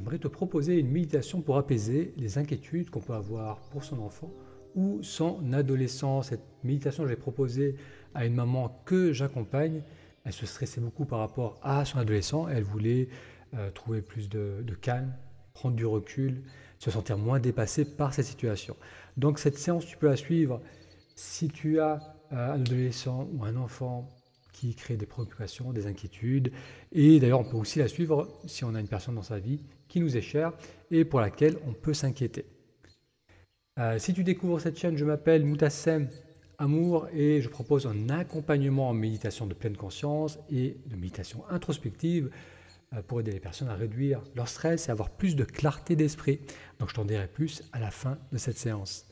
j'aimerais te proposer une méditation pour apaiser les inquiétudes qu'on peut avoir pour son enfant ou son adolescent. Cette méditation que j'ai proposée à une maman que j'accompagne, elle se stressait beaucoup par rapport à son adolescent. Elle voulait trouver plus de calme, prendre du recul, se sentir moins dépassée par cette situation. Donc cette séance, tu peux la suivre si tu as un adolescent ou un enfant qui crée des préoccupations, des inquiétudes. Et d'ailleurs, on peut aussi la suivre si on a une personne dans sa vie qui nous est chère et pour laquelle on peut s'inquiéter. Si tu découvres cette chaîne, je m'appelle Moutassem Amour et je propose un accompagnement en méditation de pleine conscience et de méditation introspective pour aider les personnes à réduire leur stress et avoir plus de clarté d'esprit. Donc je t'en dirai plus à la fin de cette séance.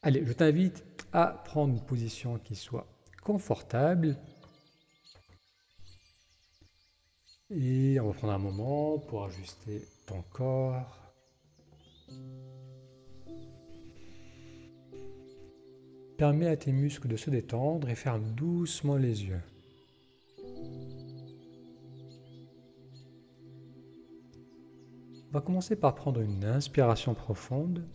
Allez, je t'invite à prendre une position qui soit confortable. Et on va prendre un moment pour ajuster ton corps. Permets à tes muscles de se détendre et ferme doucement les yeux. On va commencer par prendre une inspiration profonde.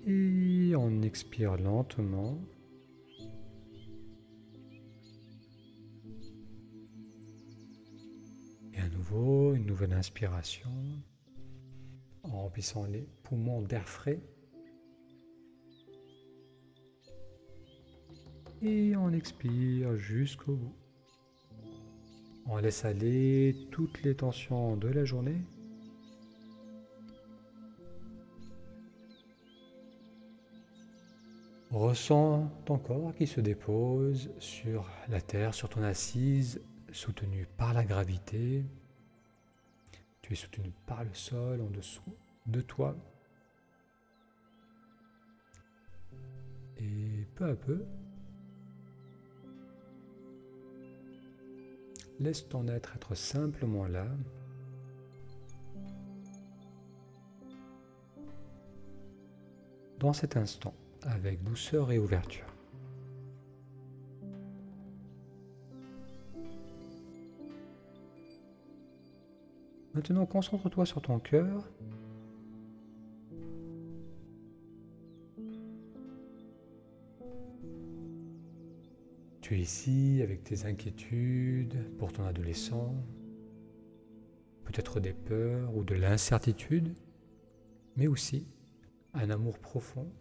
Et on expire lentement. Et à nouveau, une nouvelle inspiration. En remplissant les poumons d'air frais. Et on expire jusqu'au bout. On laisse aller toutes les tensions de la journée. Ressens ton corps qui se dépose sur la terre, sur ton assise, soutenu par la gravité. Tu es soutenu par le sol en dessous de toi. Et peu à peu, laisse ton être simplement là. Dans cet instant, avec douceur et ouverture. Maintenant, concentre-toi sur ton cœur. Tu es ici avec tes inquiétudes pour ton adolescent, peut-être des peurs ou de l'incertitude, mais aussi un amour profond.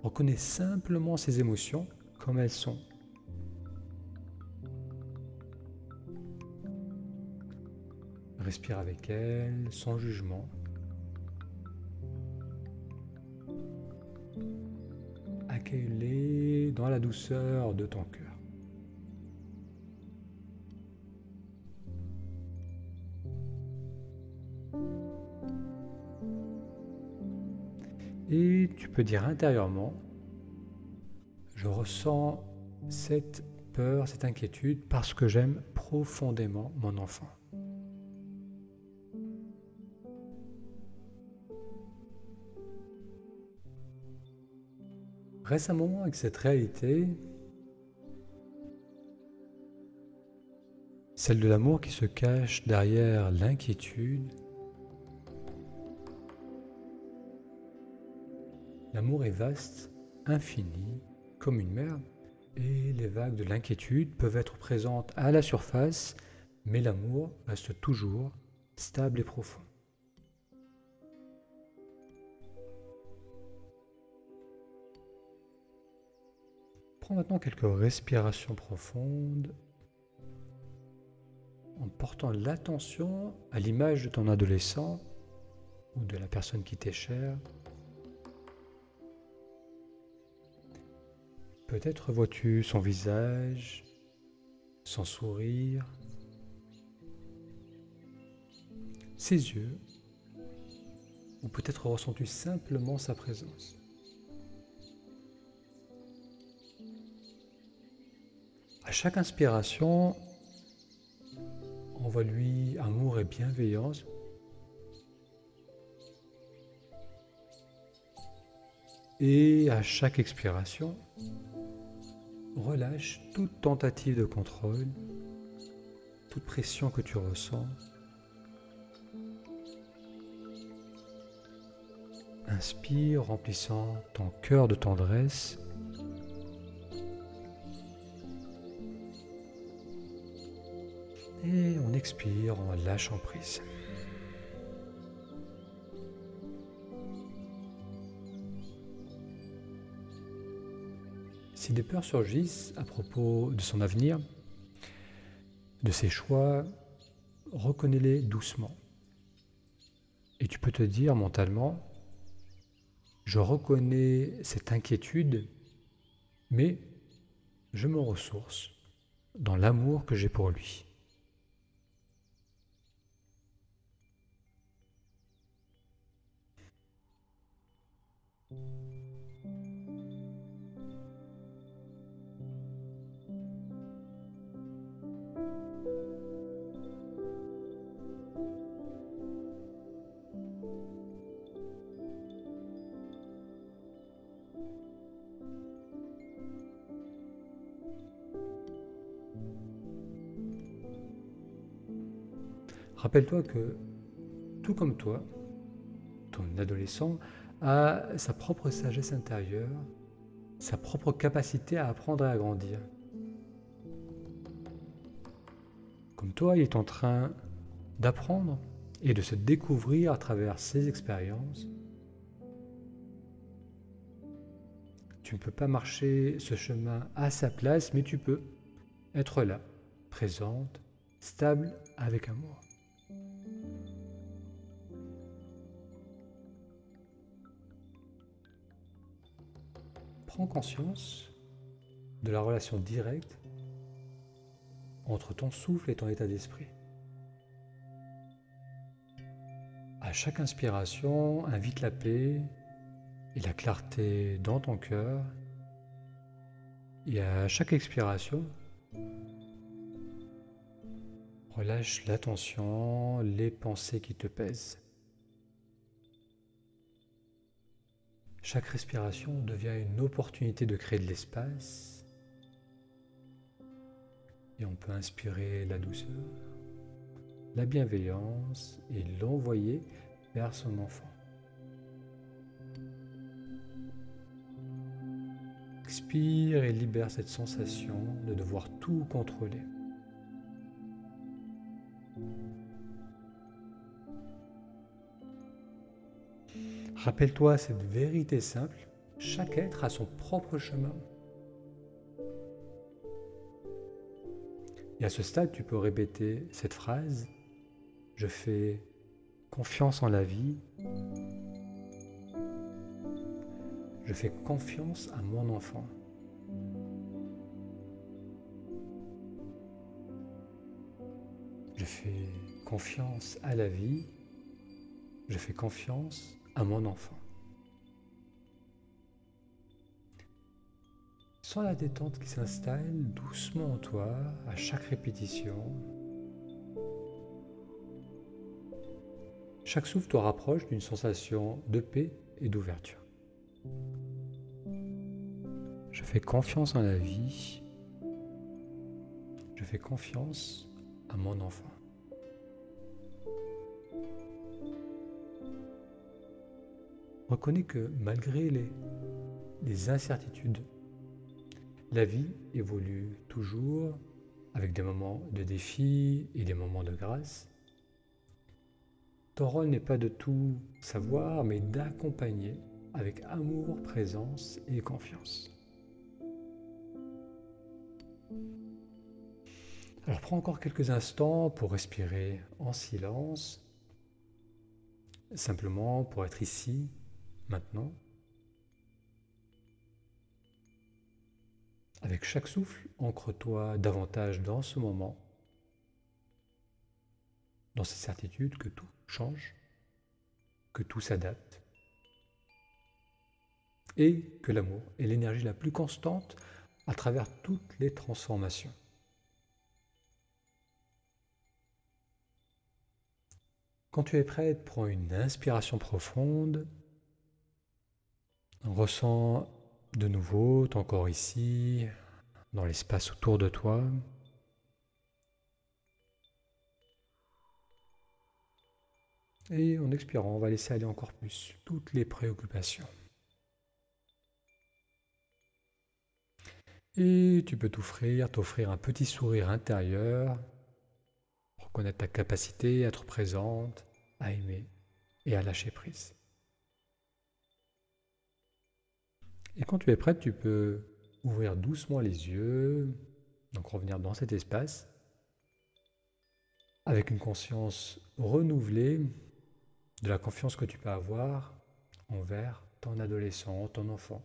Reconnais simplement ces émotions comme elles sont. Respire avec elles, sans jugement. Accueille-les dans la douceur de ton cœur. Et tu peux dire intérieurement, je ressens cette peur, cette inquiétude parce que j'aime profondément mon enfant. Reste un moment avec cette réalité, celle de l'amour qui se cache derrière l'inquiétude. L'amour est vaste, infini, comme une mer, et les vagues de l'inquiétude peuvent être présentes à la surface, mais l'amour reste toujours stable et profond. Prends maintenant quelques respirations profondes en portant l'attention à l'image de ton adolescent ou de la personne qui t'est chère. Peut-être vois-tu son visage, son sourire, ses yeux, ou peut-être ressens-tu simplement sa présence. À chaque inspiration, envoie-lui amour et bienveillance. Et à chaque expiration, relâche toute tentative de contrôle, toute pression que tu ressens. Inspire, remplissant ton cœur de tendresse. Et on expire en lâchant prise. Si des peurs surgissent à propos de son avenir, de ses choix, reconnais-les doucement. Et tu peux te dire mentalement, je reconnais cette inquiétude, mais je me ressource dans l'amour que j'ai pour lui. Rappelle-toi que, tout comme toi, ton adolescent a sa propre sagesse intérieure, sa propre capacité à apprendre et à grandir. Comme toi, il est en train d'apprendre et de se découvrir à travers ses expériences. Tu ne peux pas marcher ce chemin à sa place, mais tu peux être là, présente, stable, avec amour. Prends conscience de la relation directe entre ton souffle et ton état d'esprit. À chaque inspiration, invite la paix et la clarté dans ton cœur. Et à chaque expiration, relâche la tension, les pensées qui te pèsent. Chaque respiration devient une opportunité de créer de l'espace. Et on peut inspirer la douceur, la bienveillance et l'envoyer vers son enfant. Expire et libère cette sensation de devoir tout contrôler. Rappelle-toi cette vérité simple, chaque être a son propre chemin. Et à ce stade, tu peux répéter cette phrase, je fais confiance en la vie, je fais confiance à mon enfant. Je fais confiance à la vie, je fais confiance à mon enfant. Sens la détente qui s'installe doucement en toi à chaque répétition. Chaque souffle te rapproche d'une sensation de paix et d'ouverture. Je fais confiance en la vie. Je fais confiance à mon enfant. Reconnais que malgré les incertitudes, la vie évolue toujours avec des moments de défi et des moments de grâce. Ton rôle n'est pas de tout savoir, mais d'accompagner avec amour, présence et confiance. Alors prends encore quelques instants pour respirer en silence, simplement pour être ici, maintenant. Avec chaque souffle, ancre-toi davantage dans ce moment, dans cette certitude que tout change, que tout s'adapte, et que l'amour est l'énergie la plus constante à travers toutes les transformations. Quand tu es prête, prends une inspiration profonde Ressens de nouveau ton corps ici, dans l'espace autour de toi. Et en expirant, on va laisser aller encore plus toutes les préoccupations. Et tu peux t'offrir un petit sourire intérieur, reconnaître ta capacité à être présente, à aimer et à lâcher prise. Et quand tu es prête, tu peux ouvrir doucement les yeux, donc revenir dans cet espace, avec une conscience renouvelée de la confiance que tu peux avoir envers ton adolescent, ton enfant,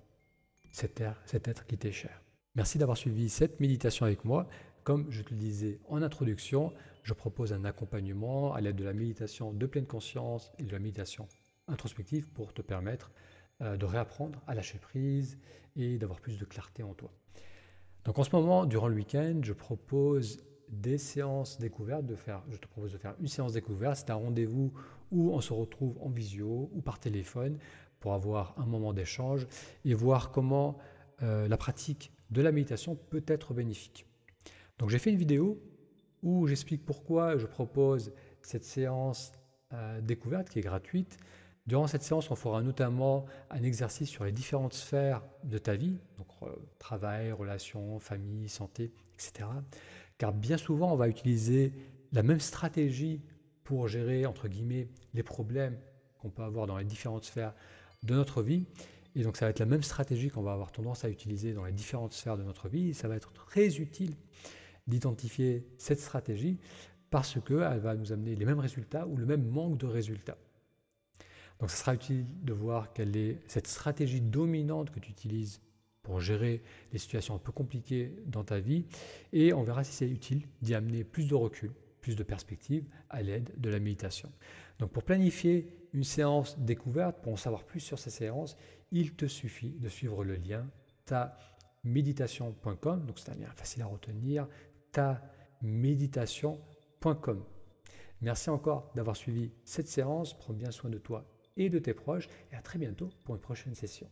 cet être qui t'est cher. Merci d'avoir suivi cette méditation avec moi. Comme je te le disais en introduction, je propose un accompagnement à l'aide de la méditation de pleine conscience et de la méditation introspective pour te permettre de réapprendre à lâcher prise et d'avoir plus de clarté en toi. Donc en ce moment, durant le week-end, je propose des séances découvertes, je te propose de faire une séance découverte. C'est un rendez-vous où on se retrouve en visio ou par téléphone pour avoir un moment d'échange et voir comment la pratique de la méditation peut être bénéfique. Donc j'ai fait une vidéo où j'explique pourquoi je propose cette séance découverte qui est gratuite. Durant cette séance, on fera notamment un exercice sur les différentes sphères de ta vie, donc travail, relations, famille, santé, etc. Car bien souvent, on va utiliser la même stratégie pour gérer, entre guillemets, les problèmes qu'on peut avoir dans les différentes sphères de notre vie. Et donc ça va être la même stratégie qu'on va avoir tendance à utiliser dans les différentes sphères de notre vie. Et ça va être très utile d'identifier cette stratégie parce qu'elle va nous amener les mêmes résultats ou le même manque de résultats. Donc ça sera utile de voir quelle est cette stratégie dominante que tu utilises pour gérer les situations un peu compliquées dans ta vie et on verra si c'est utile d'y amener plus de recul, plus de perspective à l'aide de la méditation. Donc pour planifier une séance découverte, pour en savoir plus sur ces séances, il te suffit de suivre le lien taméditation.com, donc c'est un lien facile à retenir, taméditation.com. Merci encore d'avoir suivi cette séance, prends bien soin de toi et de tes proches et à très bientôt pour une prochaine session.